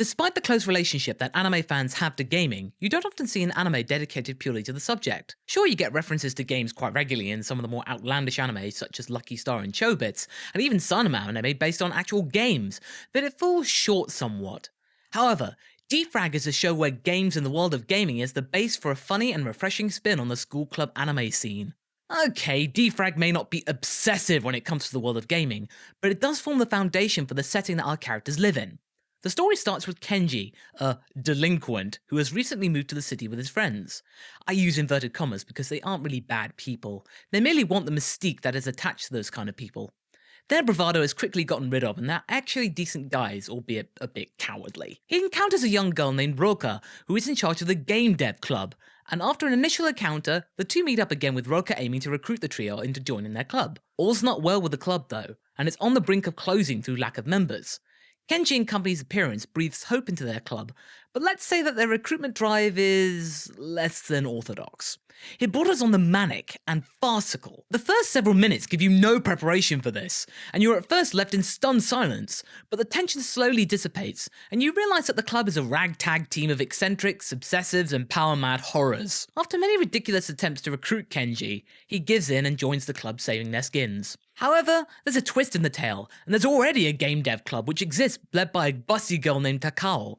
Despite the close relationship that anime fans have to gaming, you don't often see an anime dedicated purely to the subject. Sure, you get references to games quite regularly in some of the more outlandish anime such as Lucky Star and Chobits, and even some anime based on actual games, but it falls short somewhat. However, D-Frag is a show where games in the world of gaming is the base for a funny and refreshing spin on the school club anime scene. Okay, D-Frag may not be obsessive when it comes to the world of gaming, but it does form the foundation for the setting that our characters live in. The story starts with Kenji, a delinquent who has recently moved to the city with his friends. I use inverted commas because they aren't really bad people, they merely want the mystique that is attached to those kind of people. Their bravado is quickly gotten rid of and they're actually decent guys, albeit a bit cowardly. He encounters a young girl named Roka, who is in charge of the game dev club, and after an initial encounter, the two meet up again with Roka aiming to recruit the trio into joining their club. All's not well with the club though, and it's on the brink of closing through lack of members. Kenji and company's appearance breathes hope into their club, but let's say that their recruitment drive is less than orthodox. It borders on the manic and farcical. The first several minutes give you no preparation for this, and you're at first left in stunned silence, but the tension slowly dissipates, and you realise that the club is a ragtag team of eccentrics, obsessives, and power-mad horrors. After many ridiculous attempts to recruit Kenji, he gives in and joins the club, saving their skins. However, there's a twist in the tale, and there's already a game dev club which exists led by a bussy girl named Takao.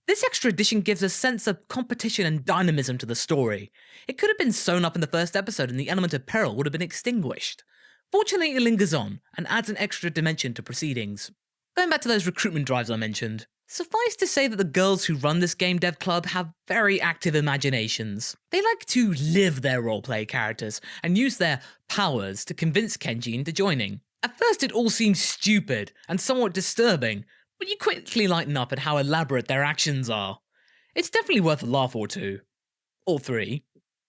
This extra addition gives a sense of competition and dynamism to the story. It could have been sewn up in the first episode and the element of peril would have been extinguished. Fortunately, it lingers on, and adds an extra dimension to proceedings. Going back to those recruitment drives I mentioned, suffice to say that the girls who run this game dev club have very active imaginations. They like to live their roleplay characters, and use their powers to convince Kenji into joining. At first it all seems stupid, and somewhat disturbing, but you quickly lighten up at how elaborate their actions are. It's definitely worth a laugh or two. Or three.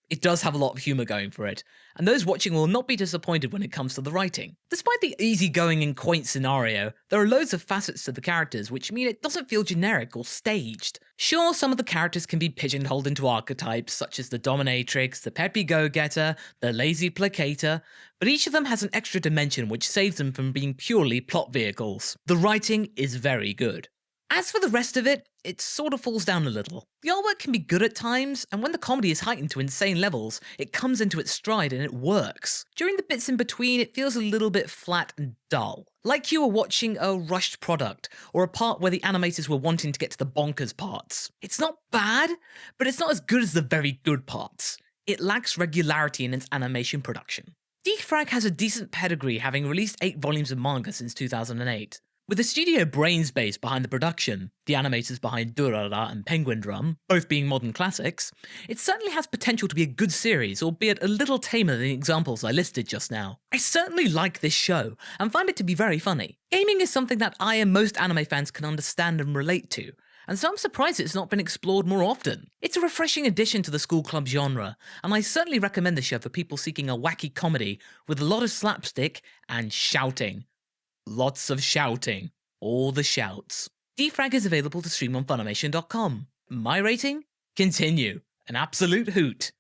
It does have a lot of humour going for it, and those watching will not be disappointed when it comes to the writing. Despite the easygoing and quaint scenario, there are loads of facets to the characters which mean it doesn't feel generic or staged. Sure, some of the characters can be pigeonholed into archetypes such as the dominatrix, the peppy go-getter, the lazy placator, but each of them has an extra dimension which saves them from being purely plot vehicles. The writing is very good. As for the rest of it, it sort of falls down a little. The artwork can be good at times, and when the comedy is heightened to insane levels, it comes into its stride and it works. During the bits in between, it feels a little bit flat and dull. Like you were watching a rushed product, or a part where the animators were wanting to get to the bonkers parts. It's not bad, but it's not as good as the very good parts. It lacks regularity in its animation production. D-Frag has a decent pedigree, having released 8 volumes of manga since 2008. With the studio Brains base behind the production, the animators behind Durara and Penguin Drum, both being modern classics, it certainly has potential to be a good series, albeit a little tamer than the examples I listed just now. I certainly like this show, and find it to be very funny. Gaming is something that I and most anime fans can understand and relate to, and so I'm surprised it's not been explored more often. It's a refreshing addition to the school club genre, and I certainly recommend the show for people seeking a wacky comedy with a lot of slapstick and shouting. Lots of shouting. All the shouts. D-Frag is available to stream on Funimation.com. My rating? Continue. An absolute hoot.